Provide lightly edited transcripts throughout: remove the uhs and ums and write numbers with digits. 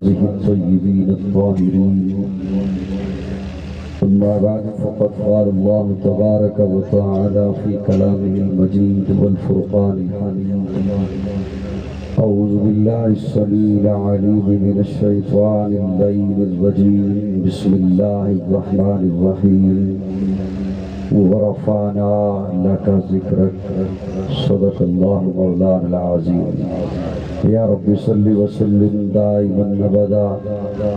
الطيبين الطاهرين. أما بعد فقد قال الله تبارك وتعالى في كلامه المجيد والفرقان الحميد: أعوذ بالله السميع العليم من الشيطان اللعين الرجيم. بسم الله الرحمن الرحيم. ورفعنا لك ذكرك. صدق الله مولانا العظيم. یا رب صل وسلم دائما ابدا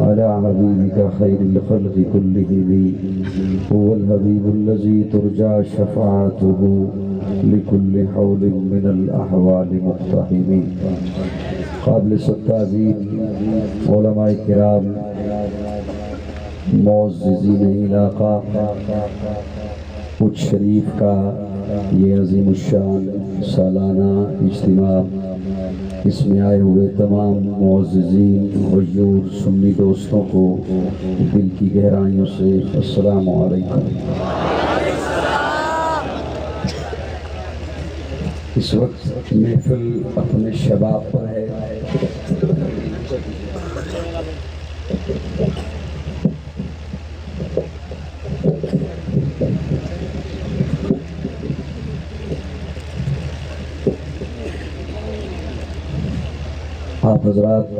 على حبیبک خیر الخلق كلهم. هو الحبیب الذي ترجى شفاعته لكل حول من الاحوال مقتحم. قابل تعظیم علماء کرام، معززین علاقہ، اچ شریف کا یہ عظیم الشان سالانہ اجتماع، اس میں آئے ہوئے تمام معززین حضور سنی دوستوں کو دل کی گہرائیوں سے السلام علیکم۔ اس وقت محفل اپنے شباب پر ہے۔ آپ حضرات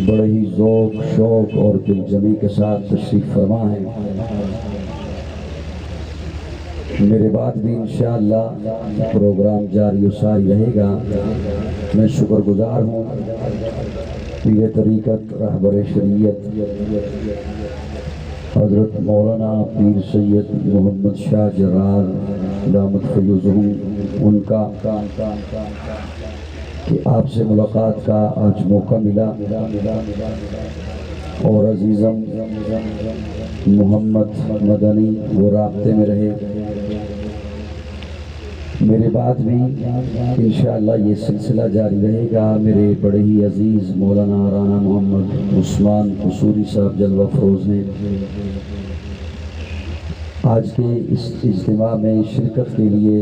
بڑے ہی ذوق، شوق اور دل جمی کے ساتھ تشریف فرما ہیں۔ میرے بعد بھی انشاءاللہ پروگرام جاری و ساری رہے گا۔ میں شکر گزار ہوں پیر طریقت، رہبر شریعت حضرت مولانا پیر سید محمد شاہ جرار دامت فیضہم ان کا کہ آپ سے ملاقات کا آج موقع ملا، اور عزیزم محمد مدنی وہ رابطے میں رہے۔ میرے بعد بھی انشاءاللہ یہ سلسلہ جاری رہے گا۔ میرے بڑے ہی عزیز مولانا رانا محمد عثمان قصوری صاحب جلوہ فروز ہیں۔ آج کے اس اجتماع میں شرکت کے لیے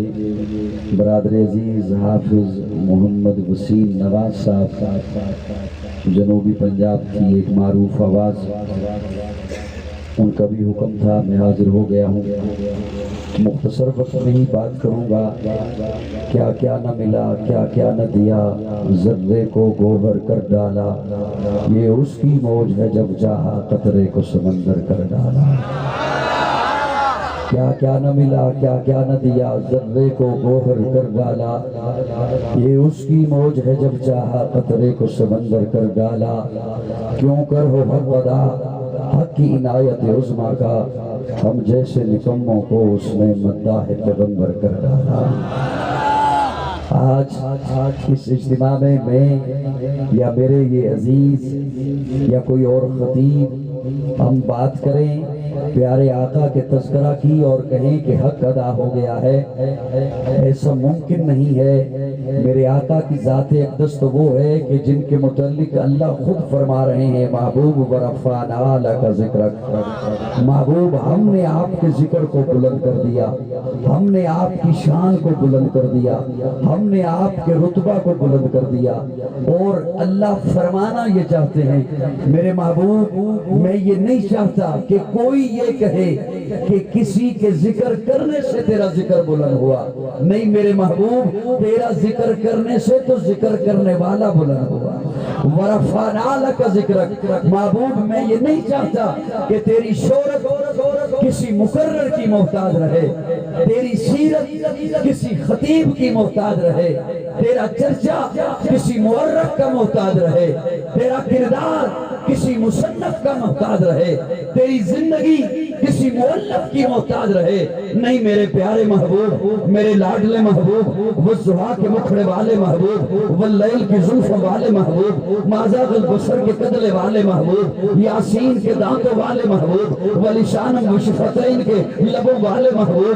برادر عزیز حافظ محمد وسیم نواز صاحب، جنوبی پنجاب کی ایک معروف آواز، ان کا بھی حکم تھا، میں حاضر ہو گیا ہوں۔ مختصر وقت میں ہی بات کروں گا۔ کیا کیا نہ ملا، کیا کیا نہ دیا، ذرے کو گوہر کر ڈالا، یہ اس کی موج ہے جب چاہا قطرے کو سمندر کر ڈالا۔ کیا کیا نہ ملا، کیا کیا نہ دیا، ذرے کو گوہر کر ڈالا، یہ اس کی موج ہے جب چاہا قطرے کو سمندر کر ڈالا۔ کیوں کر ہو حق ادا حق کی عنایت عظمیٰ کا، ہم جیسے نکموں کو اس نے مداح پیغمبر کر ڈالا۔ آج اس اجتماع میں یا میرے یہ عزیز یا کوئی اور خطیب ہم بات کریں پیارے آقا کے تذکرہ کی اور کہیں کہ حق ادا ہو گیا ہے، ایسا ممکن نہیں ہے۔ میرے آقا کی ذات اقدس تو وہ ہے کہ جن کے متعلق اللہ خود فرما رہے ہیں: محبوب ورفعنا لک ذکرک۔ محبوب، ہم نے آپ کے ذکر کو بلند کر دیا، ہم نے آپ کی شان کو بلند کر دیا، ہم نے آپ کے رتبہ کو بلند کر دیا۔ اور اللہ فرمانا یہ چاہتے ہیں: میرے محبوب، میں یہ نہیں چاہتا کہ کوئی یہ کہے کہ کسی کے ذکر کرنے سے تیرا ذکر بلند ہوا۔ نہیں میرے محبوب، تیرا ذکر کرنے سے تو ذکر کرنے والا بلند ہوا۔ ورفعنا لک ذکرک۔ محبوب، میں یہ نہیں چاہتا کہ تیری شہرت کسی مقرر کی محتاج رہے، تیری سیرت کسی خطیب کی محتاج رہے، تیرا چرچا کسی مورخ کا محتاج رہے، تیرا کردار کسی مصنف کا محتاج رہے، تیری زندگی کسی مؤلف کی محتاج رہے۔ نہیں میرے پیارے محبوب، میرے لاڈلے محبوب، والضحیٰ کے مکھڑے والے محبوب، واللیل کی زلف والے محبوب، مازاغ البصر کے قدلے والے محبوب، یاسین کے دانتوں والے محبوب، ولسان مشفتین کے لبوں والے محبوب،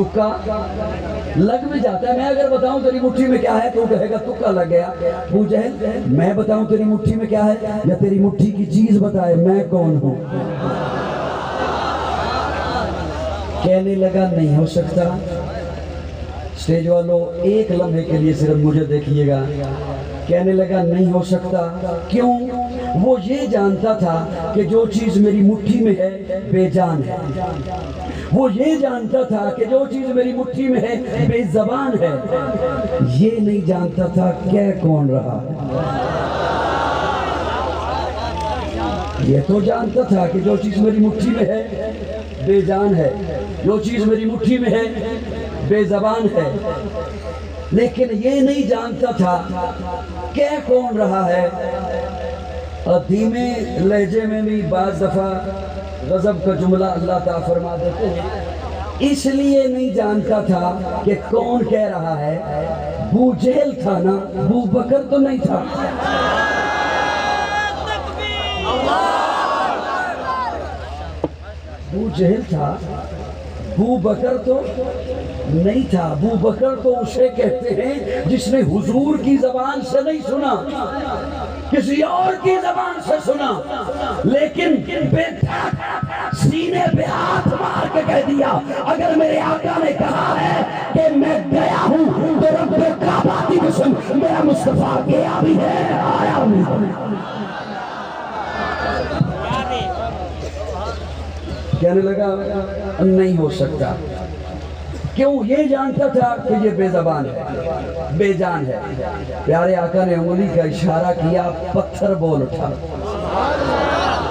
تکا لگ بھی جاتا ہے. میں اگر بتاؤں تیری مٹھی میں کیا ہے تو کہے گا تکا لگ گیا. ابو جہل میں بتاؤں تیری مٹھی میں کیا ہے یا تیری مٹھی کی چیز بتائے میں کون ہوں؟ کہنے لگا نہیں ہو سکتا. اسٹیج والوں ایک لمحے کے لیے صرف مجھے دیکھیے گا. کہنے لگا نہیں ہو سکتا. کیوں؟ وہ یہ جانتا تھا کہ جو چیز میری مٹھی میں ہے بے جان ہے. وہ یہ جانتا تھا کہ جو چیز میری مٹھی میں ہے بے زبان ہے. یہ نہیں جانتا تھا کہہ کون رہا. یہ تو جانتا تھا کہ جو چیز میری مٹھی میں ہے بے جان ہے، جو چیز میری مٹھی میں ہے بے زبان ہے، لیکن یہ نہیں جانتا تھا کہہ کون رہا ہے. اور دھیمے لہجے میں بھی بعض دفعہ غضب کا جملہ اللہ تعالیٰ فرما دیتے ہیں. اس لیے نہیں جانتا تھا کہ کون کہہ رہا ہے. ابو جہل تھا نا، ابو بکر تو نہیں تھا. ابو جہل تھا، ابو بکر تو نہیں تھا. ابو بکر تو اسے کہتے ہیں جس نے حضور کی زبان سے نہیں سنا، کسی اور کی زبان سے سنا، لیکن بے دھڑک سینے پہ ہاتھ مار کے کہہ دیا اگر میرے آقا نے کہا ہے کہ میں گیا ہوں تو رب کعبہ کی قسم میرا مصطفیٰ گیا بھی ہے آیا بھی ہے. کہنے لگا نہیں ہو سکتا. کیوں؟ یہ جانتا تھا کہ یہ بے زبان ہے، بے جان ہے. پیارے آقا نے انگلی کا اشارہ کیا، پتھر بول اٹھا.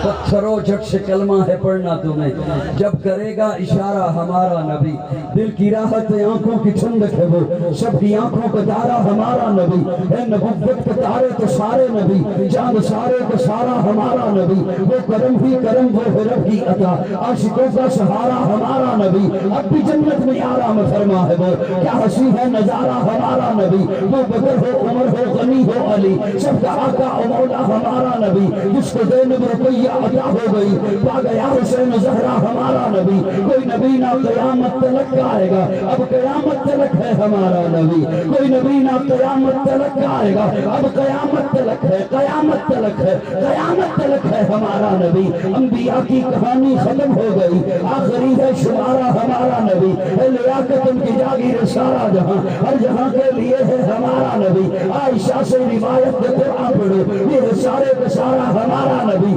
پتھروں جھٹ سے کلمہ ہے پڑھنا تمہیں. جب کرے گا اشارہ ہمارا نبی، دل کی راحت آنکھوں کی ٹھنڈک ہے وہ، سب کی آنکھوں کا تارا ہمارا نبی ہے. نبوت کے تارے تو سارے نبی، چاند سارے کا سارا ہمارا نبی. وہ کرم ہی کرم وہ ہے رب کی عطا، عاشقوں کا سہارا ہمارا نبی. اب بھی جنت میں آرام فرما ہے وہ، کیا حسین ہے نظارہ ہمارا نبی. وہ بکر ہو عمر ہو غنی ہو علی، سب کا آقا و مولا ہمارا نبی. جس کو زینب رقیہ عطا ہو گئی پا گیا حسین زہرا ہمارا نبی. کوئی نبی نہ قیامت تلک آئے گا، اب قیامت تلک ہے ہمارا نبی. کوئی نبی نہ قیامت تلک آئے گا، اب قیامت تلک ہے، قیامت تلک ہے، قیامت تلک ہے ہمارا نبی. انبیاء کی کہانی ختم ہو گئی، آخری ہے شمارہ ہمارا نبی. لیاقت ان کی جاگیر سارا جہاں، ہر جہاں کے لیے ہے ہمارا نبی. عائشہ سے روایت قرآن پڑھو، یہ سارے کا سارا ہمارا نبی.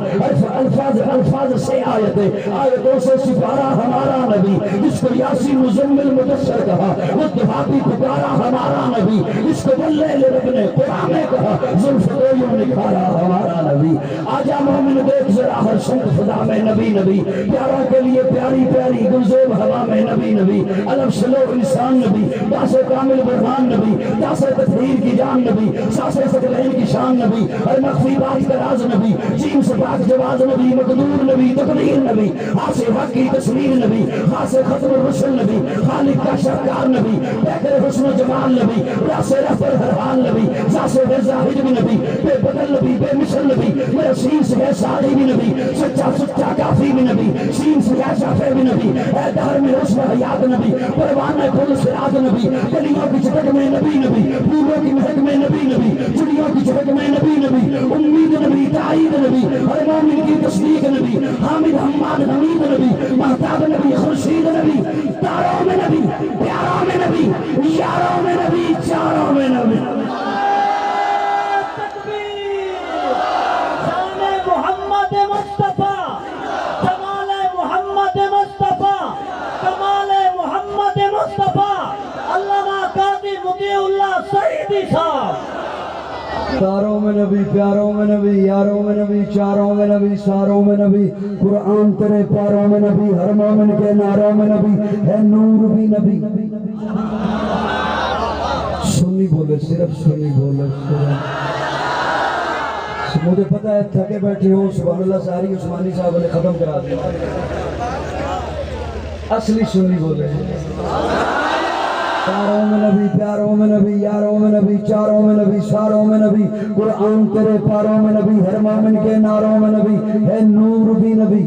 الفاظ سے آیتوں سے سپارہ ہمارا نبی. جس کو یاسین مزمل مدثر کہا وہ دہاتی پکارا ہمارا نبی. جس کو واللیل رب نے قرآن میں کہا زلف کو یوں نکھارا ہمارا نبی. آجا مومن دیکھ ذرا ہر سمت خدا میں نبی نبی. پیاروں کے لیے پیاری پیاری گلزیب ہوا میں نبی نبی. علم سلو انسان نبی، داس کامل برہان نبی، داس تطہیر کی جان نبی، ساس ثقلین کی شان نبی، ہر مخفی بات کا راز نبی، جیم سے پاک جواز نبی، مقدور نبی، تقدیر نبی، حاصل حق کی تصویر نبی، خاص ختم الرسل نبی، خالق کا شرکار نبی، بہتر حسن و جمال نبی، راس رفر ہر حال نبی، ساس زاہد بھی نبی، بے بدل نبی، بے مثل نبی، میرا سین سے ہے ساری بھی نبی، سچا سچا کافی بھی نبی، سین سے ہے شافع بھی نبی، اے دہر میں رسم حیات نبی، پروانہ کل سراد نبی، گلیوں کی چٹک میں نبی نبی، پھولوں کی مہک میں نبی نبی، چڑیوں کی چٹک میں نبی نبی، امید نبی، تائید نبی، ہر مومن کی تصدیق نبی، حامد حماد حمید نبی، محتاب نبی، خورشید نبی، تاروں میں نبی، پیاروں میں نبی، یاروں میں نبی، چاروں میں نبی. محمد مصطفیٰ، جمال محمد مصطفیٰ، کمال محمد مصطفیٰ، علامہ قاضی مطیع اللہ سعیدی صاحب. تاروں میں نبی، پیاروں میں نبی، یاروں میں نبی، چاروں میں نبی، ساروں میں نبی، قرآن تیرے پیاروں میں نبی، ہر مومن کے ناروں میں نبی، ہے نور بھی نبی. سنی بولے، صرف سنی بولے. مجھے پتہ ہے تھکے بیٹھے ہو، سبحان اللہ ساری عثمانی صاحب نے ختم کرا دیا. اصلی سنی بولے. تاروں میں نبی، پیاروں میں نبی، یاروں میں نبی، چاروں میں نبی، ساروں میں نبی، قرآن تیرے پاروں میں نبی، ہر مومن کے ناروں میں نبی، ہے نور بھی نبی.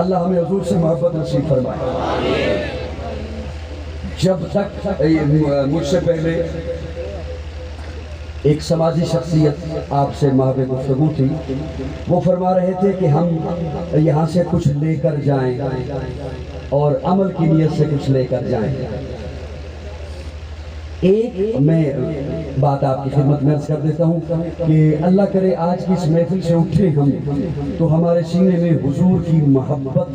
اللہ ہمیں حضور سے محبت نصیب فرمائے۔ جب تک مجھ سے پہلے ایک سماجی شخصیت آپ سے محب گفتگو تھی، وہ فرما رہے تھے کہ ہم یہاں سے کچھ لے کر جائیں اور عمل کی نیت سے کچھ لے کر جائیں۔ ایک میں بات آپ کی خدمت میں عرض کر دیتا ہوں کہ اللہ کرے آج کی اس محفل سے اٹھے ہم تو ہمارے سینے میں حضور کی محبت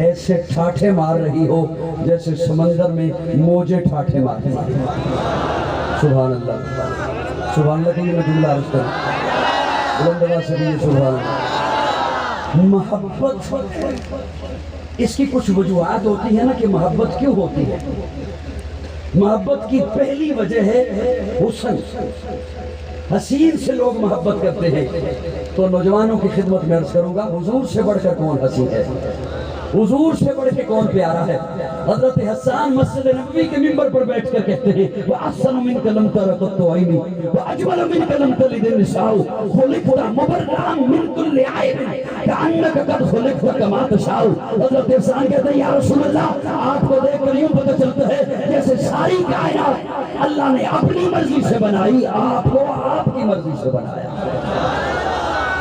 ایسے ٹھاٹھے مار رہی ہو جیسے سمندر میں موجے ٹھاٹھے مارتے ہیں۔ سبحان اللہ، سبحان اللہ، کہ یہ میں جملہ عرض کروں بلند آواز سے بھی یہ سبحان اللہ۔ محبت اس کی کچھ وجوہات ہوتی ہیں نا کہ محبت کیوں ہوتی ہے۔ محبت کی پہلی وجہ ہے حسن، حسین سے لوگ محبت کرتے ہیں۔ تو نوجوانوں کی خدمت میں عرض کروں گا، حضور سے بڑھ کر کون حسین ہے، حضور سے بڑھ کے کون پیارا ہے۔ حضرت حسان مسجد نبوی کے ممبر پر بیٹھ کر کہتے ہیں وَأَحْسَنُ مِنْكَ لَمْ تَرَ قَطُّ عَيْنِي وَأَجْمَلُ مِنْكَ لَمْ تَلِدِ النِّسَاءُ خُلِقْتَ مُبَرَّأً مِنْ كُلِّ عَيْبٍ كَأَنَّكَ قَدْ خُلِقْتَ كَمَا تَشَاءُ۔ حضرت حسان کہتے ہیں یا رسول اللہ، آپ کو دیکھ کر یوں پتہ چلتا ہے جیسے ساری کائنات اللہ نے اپنی مرضی سے بنائی، آپ کو آپ کی مرضی سے بنایا۔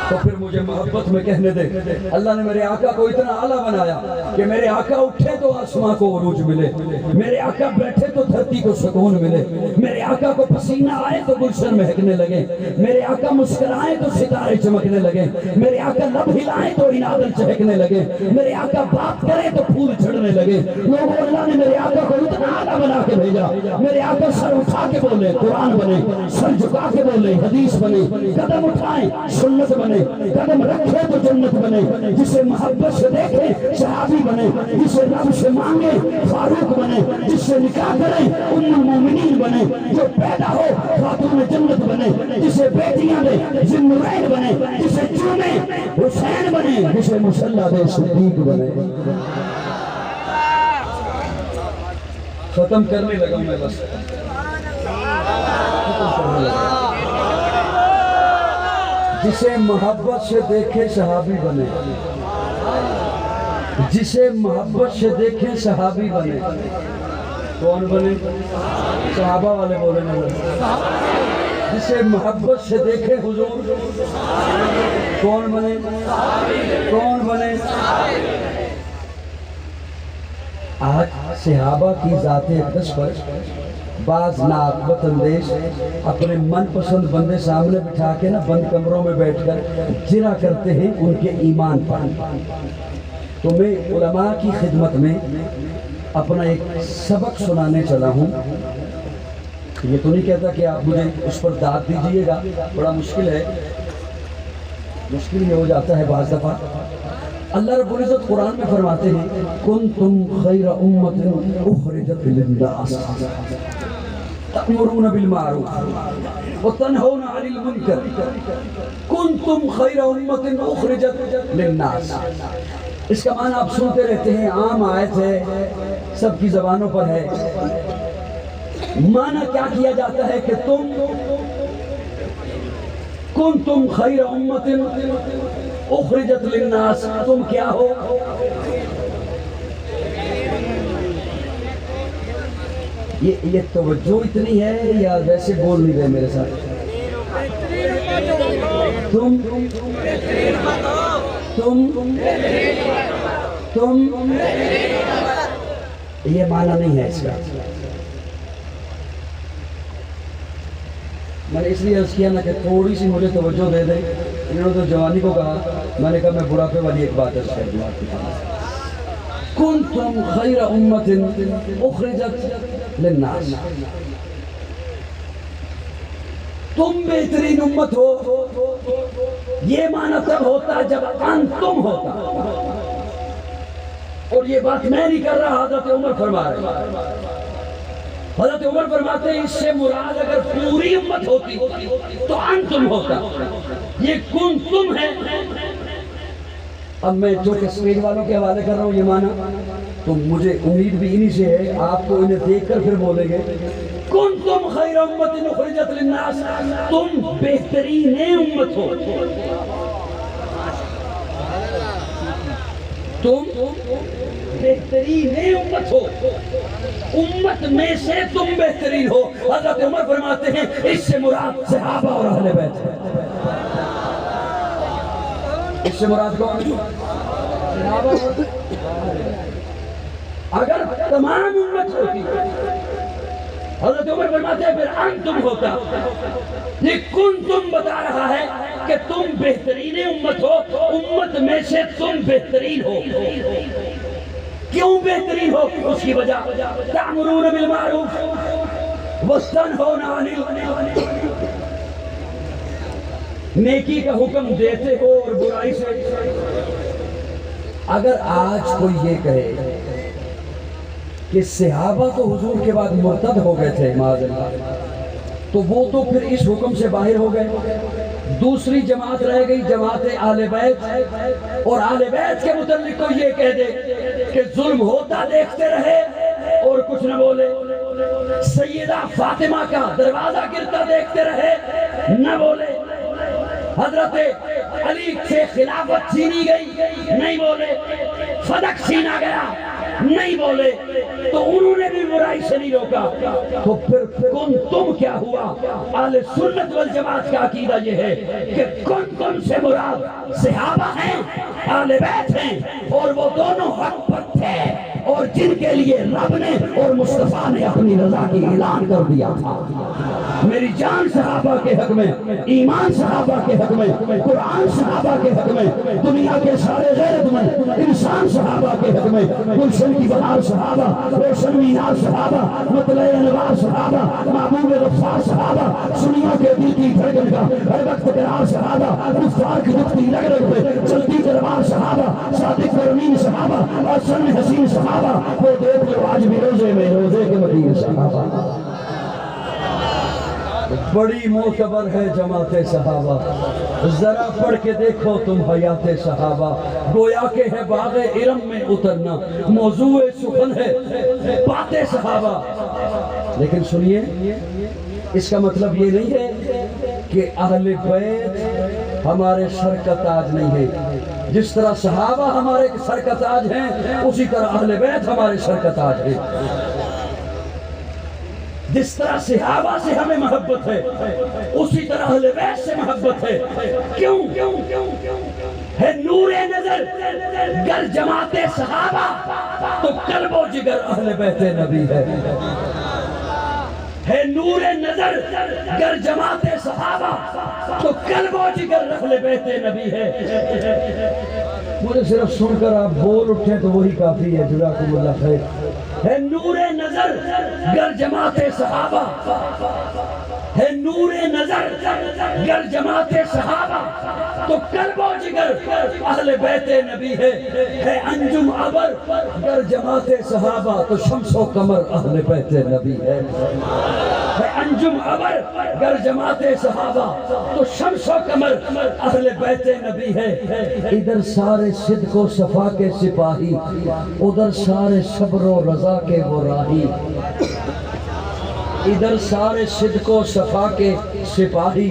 تو پھر مجھے محبت میں کہنے دے، اللہ نے میرے آقا کو اتنا اعلیٰ بنایا کہ میرے آقا اٹھے تو آسماں کو عروج ملے، میرے آقا بیٹھے تو دھرتی کو سکون ملے، میرے آقا کو پسینہ آئے تو گلشن مہکنے لگے، میرے آقا مسکرائیں تو ستارے چمکنے لگے، میرے آقا لب ہلائیں تو انادل چہکنے لگے، میرے آقا بات کریں تو پھول جھڑنے لگے۔ لوگوں، اللہ نے میرے آقا کو اتنا اعلیٰ بنا کے بھیجا، میرے آقا سر اٹھا کے بولے قرآن بنے، سر جھکا کے بولے حدیث بنے، قدم اٹھائیں سنت بنے، قدم رکھے تو جنت بنے، جسے محبت سے دیکھیں صحابی بنے، جسے رب سے مانگے فاروق بنے، جس سے نکاح کریں ام المومنین بنے، جو پیدا ہو خاتون جنت بنے، جسے بیٹیاں دے ذی نورین بنے، جسے چومے حسین بنے، جسے مسلح دے صدیق بنے۔ ختم کرنے لگا میں بس، جسے محبت سے دیکھے صحابی بنے، جسے محبت سے دیکھے صحابی بنے۔ کون بنے؟ صحابہ والے بولے نظر۔ جسے محبت سے دیکھے حضور، کون بنے؟ کون بنے؟ آج صحابہ کی ذات اقدس پر بعض ناقبت اندیش اپنے من پسند بندے سامنے بٹھا کے نا بند کمروں میں بیٹھ کر جرا کرتے ہیں ان کے ایمان پر۔ تو میں علماء کی خدمت میں اپنا ایک سبق سنانے چلا ہوں۔ یہ تو نہیں کہتا کہ آپ مجھے اس پر داد دیجئے گا، بڑا مشکل ہے، مشکل یہ ہو جاتا ہے بعض دفعہ۔ اللہ رب العزت قرآن میں فرماتے ہیں کنتم خیر امت اخرجت للناس تأمرون بالمعروف وتنہون عن المنکر کنتم خیر امت اخرجت للناس۔ اس کا معنی آپ سنتے رہتے ہیں، عام آیت ہے، سب کی زبانوں پر ہے۔ معنی کیا کیا جاتا ہے کہ تم کنتم خیر امت اخرجت للناس، تم کیا ہو؟ یہ توجہ اتنی ہے یا ویسے بول نہیں رہے میرے ساتھ؟ تم یہ معنی نہیں ہے اس کا۔ میں نے اس لیے عرض کیا نا کہ تھوڑی سی مجھے توجہ دے دیں۔ انہوں نے تو جوانی کو کہا، میں نے کہا میں بڑھاپے والی ایک بات عرض کر دوں۔ کنتم خیر امت اخرجت للناس، تم بہترین امت ہو۔ یہ معنی تب ہوتا جب انتم ہوتا، اور یہ بات میں نہیں کر رہا، حضرت عمر فرما رہے۔ حضرت عمر فرماتے ہیں اس سے مراد اگر پوری امت ہوتی تو انتم ہوتا، یہ کن تم ہے۔ اب میں جو کہ اسٹیج والوں کے حوالے کر رہا ہوں یہ معنی، تو مجھے امید بھی انہی سے ہے، آپ کو انہیں دیکھ کر پھر بولیں گے کن تم خیر امت اخرجت للناس، تم بہترین امت ہو، تم بہترین امت ہو، امت میں سے تم بہترین ہو۔ حضرت عمر فرماتے ہیں اس سے مراد صحابہ اور اہل بیت ہے۔ اس سے مراد کون؟ صحابہ اور اگر تمام امت ہوتی، حضرت عمر فرماتے ہیں پھر انتم ہوتا، لیکن تم بتا رہا ہے کہ تم بہترین امت ہو، امت میں سے تم بہترین ہو۔ کیوں بہترین ہو؟ اس کی وجہ تأمرون بالمعروف وتنہون عن المنکر، نیکی کا حکم دیتے ہو اور برائی سے۔ اگر آج کوئی یہ کہے کہ صحابہ تو حضور کے بعد مرتد ہو گئے تھے معاذ اللہ، تو وہ تو پھر اس حکم سے باہر ہو گئے، دوسری جماعت رہ گئی جماعت آل بیت، اور آل بیت کے متعلق تو یہ کہہ دے کہ ظلم ہوتا دیکھتے رہے اور کچھ نہ بولے، سیدہ فاطمہ کا دروازہ گرتا دیکھتے رہے نہ بولے، حضرت علی سے خلافت چھینی گئی نہیں بولے، فدق چھینا گیا نہیں بولے، تو انہوں نے بھی برائی سے نہیں روکا، تو پھر تم کیا ہوا؟ اہل سنت والجماعت کا عقیدہ یہ ہے کہ کن سے مراد صحابہ ہیں، اہل بیت ہیں، اور وہ دونوں حق پر تھے، اور جن کے لیے رب نے اور مصطفیٰ نے اپنی رضا کی اعلان کر دیا تھا۔ میری جان صحابہ کے حق میں، ایمان صحابہ کے حق میں، قرآن صحابہ کے حق میں، دنیا کے سارے غیرت میں انسان صحابہ کے حق میں، گلشن کی بہار صحابہ، روشن مینار صحابہ، مطلع انوار صحابہ، محبوب غفار صحابہ، سنیوں کے دل کی دھڑکن کا ہر وقت قرار صحابہ، کفار کی دکھتی رگ رگ پہ چلتی تلوار صحابہ، صادق و امین صحابہ، اور سن حسین صحابہ، وہ دیکھ لو آج بھی روزے میں روزے کے مدین صحابہ۔ بڑی معتبر ہے جماعت صحابہ، ذرا پڑھ کے دیکھو تم حیات صحابہ، گویا کہ ہے باغ ارم میں اترنا، موضوع سخن ہے بات صحابہ۔ لیکن سنیے، اس کا مطلب یہ نہیں ہے کہ اہل بیت ہمارے سر کا تاج نہیں ہے، جس طرح صحابہ ہمارے سر کا تاج ہیں اسی طرح اہل بیت ہمارے سر کا تاج ہے۔ جس طرح صحابہ سے ہمیں محبت ہے اسی طرح اہل بیت سے محبت ہے۔ کیوں؟ ہے نور نظر گر جماعت صحابہ تو قلب و جگر اہل بیت نبی ہے۔ ہے نور نظر گر جماعت صحابہ تو قلب و جگر اہل بیت نبی ہے۔ مجھے صرف سن کر آپ بول اٹھیں تو وہی کافی ہے، جزاکم اللہ خیر۔ ہے نور نظر گر جماعت صحابہ، ہے نور نظر گر جماعت صحابہ تو قلب و جگر اہل بیت نبی ہے۔ ہے انجم ابر گر جماعت صحابہ تو شمس و قمر اہل بیت نبی ہے۔ ہے انجم ابر گر جماعت صحابہ تو شمس و قمر اہل بیت نبی ہے۔ ادھر سارے صدق و صفا کے سپاہی، ادھر سارے صبر و رضا کے وہ راہی، ادھر سارے صدق و صفا کے سپاہی،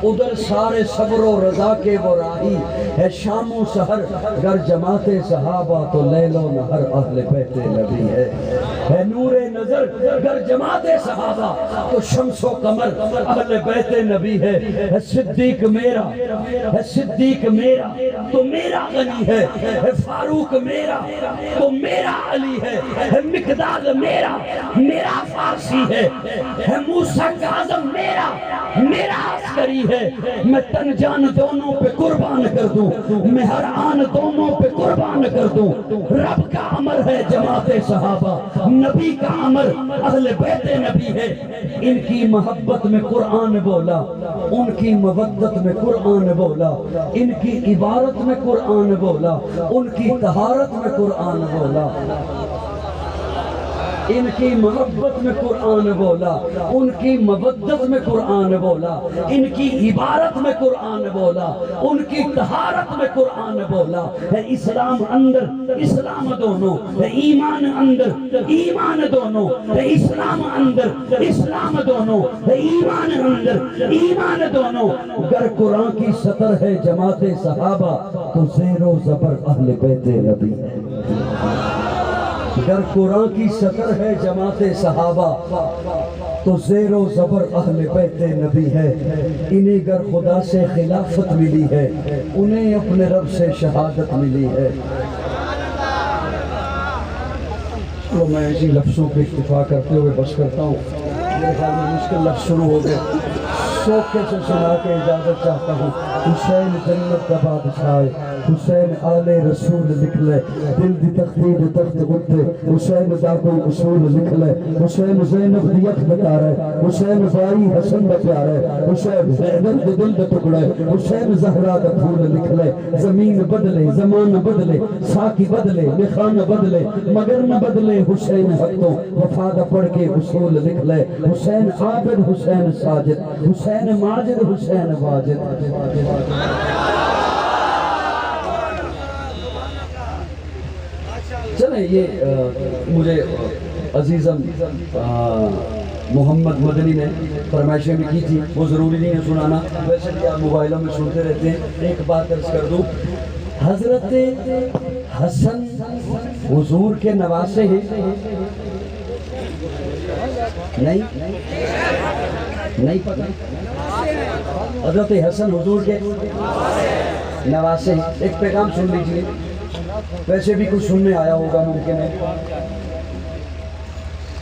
ادھر سارے صبر و رضا کے وہ راہی۔ ہے شام و سحر گر جماعت صحابہ تو لیل و نہر اہل بیت نبی ہے۔ ہے نور نظر گر جماعت صحابہ تو شمس و قمر اہل بیت نبی ہے۔ ہے صدیق میرا، ہے صدیق میرا تو میرا غنی ہے، ہے فاروق میرا تو میرا علی ہے، ہے مقداد میرا میرا فارسی ہے، ہے موسیٰ کاظم میرا عسکری ہے۔ میں تن جان دونوں پہ قربان کر دوں، میں ہر آن دونوں پہ قربان کر دوں۔ رب کا امر ہے جماعت صحابہ، نبی کا امر اہل بیت نبی ہے۔ ان کی محبت میں قرآن بولا، ان کی مودت میں قرآن بولا، ان کی عبارت میں قرآن بولا، ان کی طہارت میں قرآن بولا۔ ان کی محبت میں قرآن بولا، ان کی مودت میں قرآن بولا، ان کی عبارت میں قرآن بولا، ان کی طہارت میں قرآن بولا ہے۔ اسلام اندر اسلام دونوں ہے، ایمان اندر ایمان دونوں ہے، اسلام اندر اسلام دونوں ہے، ایمان اندر ایمان دونوں۔ گر قرآن کی سطر ہے جماعت صحابہ تو زیر و زبر اہل بیت نبی ہے۔ گر قرآن کی سطر ہے جماعت صحابہ تو زیر و زبر اہل بیت نبی ہے۔ انہیں گر خدا سے خلافت ملی ہے، انہیں اپنے رب سے شہادت ملی ہے۔ تو میں اسی لفظوں پہ اکتفا کرتے ہوئے بس کرتا ہوں، میرے خیال میں مشکل لفظ شروع ہو گئے، سوکھے سے سنا کے اجازت چاہتا ہوں۔ حسین جنت کا بادشاہ، حسین آل رسول لکھ لے، دل دی تخدید تخت اٹھے، حسین دا کوئی اصول لکھ لے، حسین زینب دی اکھ بتا رہے، حسین بھائی حسن دا پیارے، حسین حیدر دے دل دے ٹکڑے، حسین زہرا دا پھول لکھ لے۔ زمین بدلے زمان بدلے ساکی بدلے نخان بدلے مگر نہ بدلے حسین حقوں، وفا دا پڑھ کے اصول لکھ لے۔ حسین عابد حسین ساجد، حسین ماجد حسین واجد۔ چلیں یہ مجھے عزیزم محمد مدنی نے فرمائشیں بھی کی تھی، وہ ضروری نہیں ہے سنانا، ویسے کہ آپ موبائلوں میں سنتے رہتے ہیں۔ ایک بات عرض کر دوں، حضرت حسن حضور کے نواسے ہیں؟ نہیں پتہ؟ حضرت حسن حضور کے نواسے ہیں۔ ایک پیغام سن لیجئے، ویسے بھی کچھ سننے آیا ہوگا ممکن ہے۔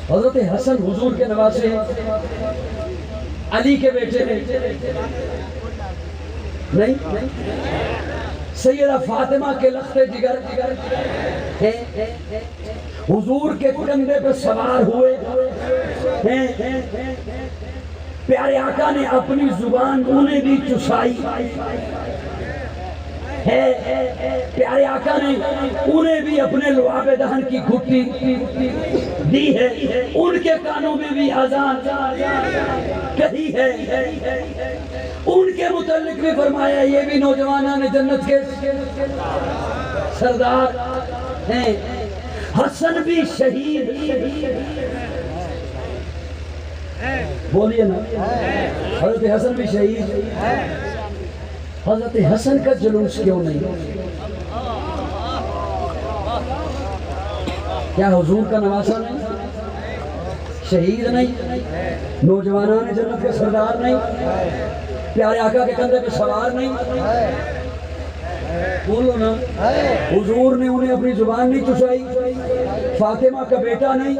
حضرت حسن حضور کے نواسے ہیں، علی کے بیٹے ہیں؟ نہیں؟ سیدہ فاطمہ کے لخت جگر ہیں؟ حضور کے کندھے پہ سوار ہوئے ہیں؟ پیارے آقا نے اپنی زبان انہیں بھی چسائی ہے، پیارے آقا نے انہیں بھی اپنے لعاب دہن کی گھٹی دی ہے، ان کے کانوں میں بھی اذان کہی ہے۔ ان کے متعلق بھی فرمایا یہ بھی نوجوانان جنت کے سردار ہیں۔ حسن بھی شہید، بولیے نا، حضرت حسن بھی شہید۔ حضرت حسن کا جلوس کیوں نہیں؟ کیا حضور کا نواسہ نہیں؟ شہید نہیں؟ نوجوانان جنت کے سردار نہیں؟ پیارے آقا کے کندھے پہ سوار نہیں؟ بولو نا، حضور نے انہیں اپنی زبان نہیں چسائی، فاطمہ کا بیٹا نہیں،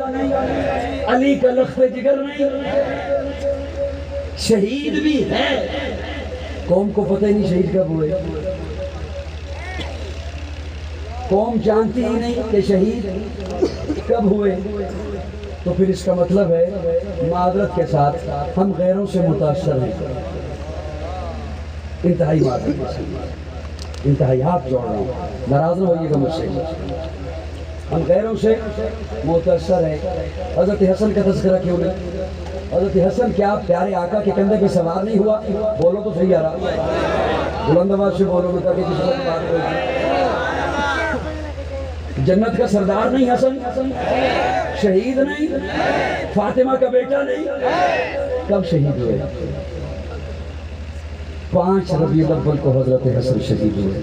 علی کا لخت جگر نہیں، شہید بھی ہے۔ قوم کو پتہ ہی نہیں شہید کب ہوئے، قوم جانتی ہی نہیں کہ شہید کب ہوئے۔ تو پھر اس کا مطلب ہے معذرت کے ساتھ ہم غیروں سے متاثر ہیں، انتہائی معذرت کے ساتھ، انتہائی ہاتھ جوڑ رہا ہوں، ناراض نہ ہوئیے گا مجھ سے، ہم غیروں سے متاثر ہیں۔ حضرت حسن کا تذکرہ کیوں نہیں؟ حضرت حسن کیا پیارے آقا کے کندھے پہ سوار نہیں ہوا؟ بولو تو صحیح آ رہا، بلند آواز سے بولو نا تاکہ کسی وقت بات ہوگی۔ جنت کا سردار نہیں حسن؟ شہید نہیں؟ فاطمہ کا بیٹا نہیں؟ کب شہید ہوئے؟ 5 ربیع الاول کو حضرت حسن شہید ہوئے۔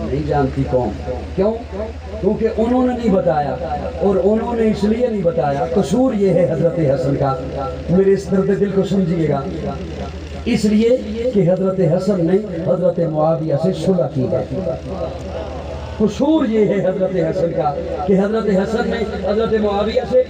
نہیں جانتی قوم، کیوں؟ کیونکہ انہوں نے نہیں بتایا، اور انہوں نے اس لیے نہیں بتایا، قصور یہ ہے حضرت حسن کا، میرے اس درد دل کو سمجھیے گا، اس لیے کہ حضرت حسن نے حضرت معاویہ سے صلح کی ہے۔ قصور یہ ہے حضرت حسن کا کہ حضرت حسن نے حضرت معاویہ سے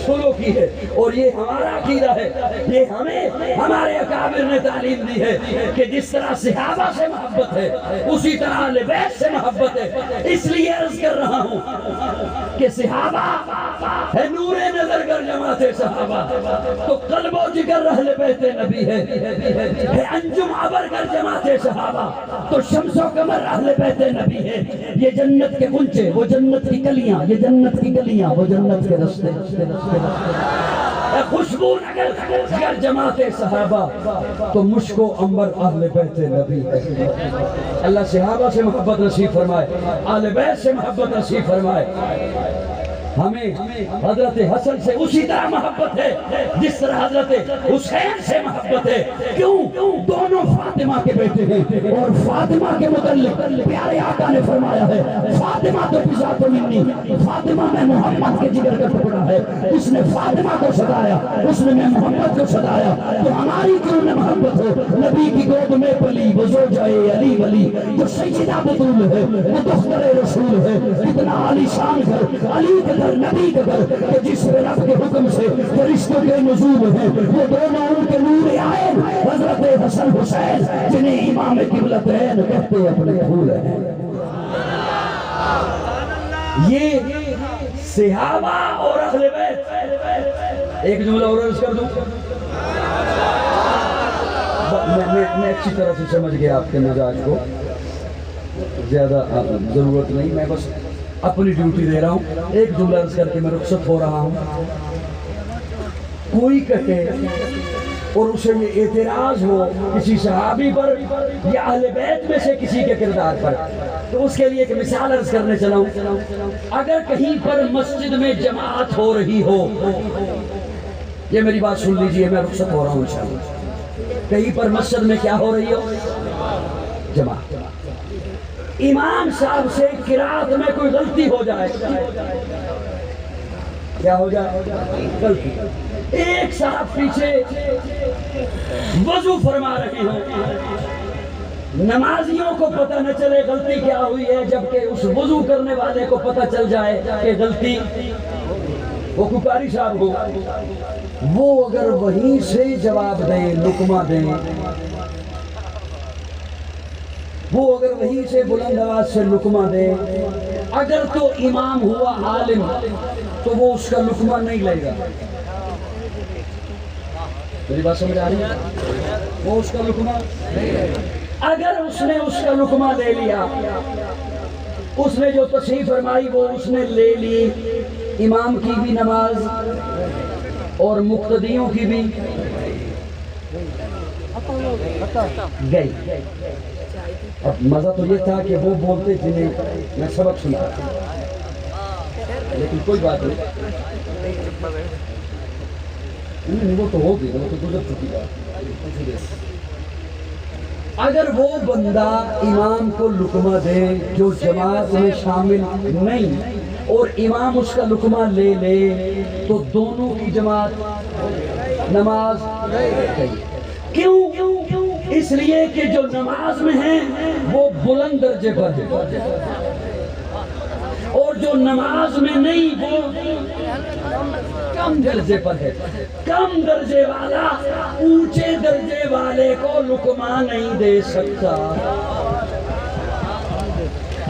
صلح کی ہے، اور یہ ہمارا عقیدہ ہے، یہ ہمیں ہمارے اکابر نے تعلیم دی ہے کہ جس طرح صحابہ سے محبت ہے اسی طرح اہل بیت سے محبت ہے۔ اس لیے عرض کر رہا ہوں کہ صحابہ ہے نور نظر گر جماعت صحابہ، تو قلب و جگر اہل بیت نبی ہے انجم عبر گر جماعت صحابہ تو شمس و قمر اہل بیت نبی ہے. یہ جنت کے کنچے، وہ جنت کی گلیاں، یہ جنت کی گلیاں، وہ جنت کے رستے. خوشبو اگر جماعت صحابہ تو مشک و عنبر اہل بیت نبی ہے. اللہ صحابہ سے محبت نصیب فرمائے، اہل بیت سے محبت نصیب فرمائے. ہمیں حضرت حسن سے اسی طرح محبت ہے جس طرح حضرت حسین سے محبت ہے. کیوں؟ دونوں فاطمہ کے بیٹے ہیں، اور فاطمہ کے متعلق پیارے آقا نے فرمایا ہے فاطمہ تو بذات منی، فاطمہ میں محمد کے جگر کا ٹکڑا ہے. اس نے فاطمہ کو سدایا، اس نے میں محمد کو سدایا. تو ہماری کیوں نہ محبت ہو؟ نبی کی گود میں پلی وہ زوجہ علی ولی، جو سیدہ بطول ہے، وہ دختر رسول ہے. اتنا عالی شان گھر، علی کے گھر، نبی کے گھر کہ جس میں رب کے حکم سے فرشتوں کے نزول ہیں. وہ دونوں ان کے نور عین حضرت حسن حسین جنہیں امام قبلتین کہتے اپنے پھول ہیں. یہ صحابہ اور اہل بیت. ایک جملہ اور عرض کر دوں، میں اچھی طرح سے سمجھ گیا آپ کے مزاج کو، زیادہ ضرورت نہیں، میں بس اپنی ڈیوٹی دے رہا ہوں. ایک جملہ عرض کر کے میں رخصت ہو رہا ہوں. کوئی کہے اور اسے یہ اعتراض ہو کسی صحابی پر یا اہل بیت میں سے کسی کے کردار پر، تو اس کے لیے ایک مثال عرض کرنے چلا ہوں. اگر کہیں پر مسجد میں جماعت ہو رہی ہو، یہ میری بات سن لیجئے، میں رخصت ہو رہا ہوں انشاءاللہ. کہیں پر مسجد میں کیا ہو رہی ہو؟ جماعت. امام صاحب سے قرات میں کوئی غلطی ہو جائے، کیا ہو جائے؟ غلطی. ایک صاحب پیچھے وضو فرما رہے ہوں، نمازیوں کو پتہ نہ چلے غلطی کیا ہوئی ہے، جبکہ اس وضو کرنے والے کو پتہ چل جائے کہ غلطی، وہ قاری صاحب ہو، وہ اگر وہیں سے جواب دیں، لقمہ دیں، وہ اگر وہیں سے بلند آواز سے لقمہ دے، اگر تو امام ہوا عالم تو وہ اس کا لقمہ نہیں لے گا. میری بات سمجھ آ رہی ہے؟ وہ اس کا لقمہ، اگر اس نے اس کا لقمہ لے لیا، اس نے جو تصحیح فرمائی وہ اس نے لے لی، امام کی بھی نماز اور مقتدیوں کی بھی گئی. اب مزہ تو یہ تھا کہ وہ بولتے جنہیں میں سبق سنا، لیکن کوئی بات نہیں، وہ تو ہوگی، وہ تو گزر چکی بات. اگر وہ بندہ امام کو لقمہ دے جو جماعت میں شامل نہیں اور امام اس کا لقمہ لے لے تو دونوں کی جماعت نماز گئی. کیوں؟ اس لیے کہ جو نماز میں ہیں وہ بلند درجے پر ہے، اور جو نماز میں نہیں وہ کم درجے پر ہے. کم درجے والا اونچے درجے والے کو لقمہ نہیں دے سکتا.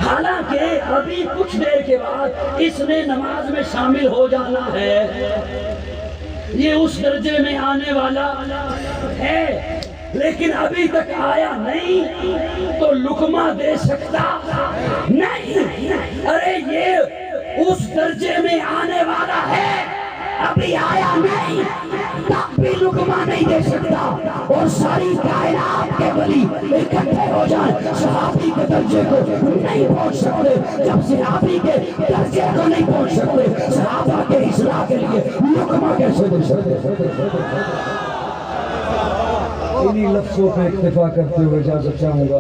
حالانکہ ابھی کچھ دیر کے بعد اس نے نماز میں شامل ہو جانا ہے، یہ اس درجے میں آنے والا ہے، لیکن ابھی تک آیا نہیں تو لقمہ دے سکتا نہیں. ارے یہ اس درجے میں آنے والا ہے، ابھی آیا نہیں، تب بھی لقمہ نہیں دے سکتا. اور ساری کائنات کے ولی اکٹھے ہو جائیں، صحابی کے درجے کو نہیں پہنچ سکتے. جب صحابی کے درجے کو نہیں پہنچ سکتے، صحابہ کے اصلاح کے لیے لقمہ کیسے دے سکتے؟ انہی لفظوں پہ اکتفا کرتے ہوئے اجازت چاہوں گا.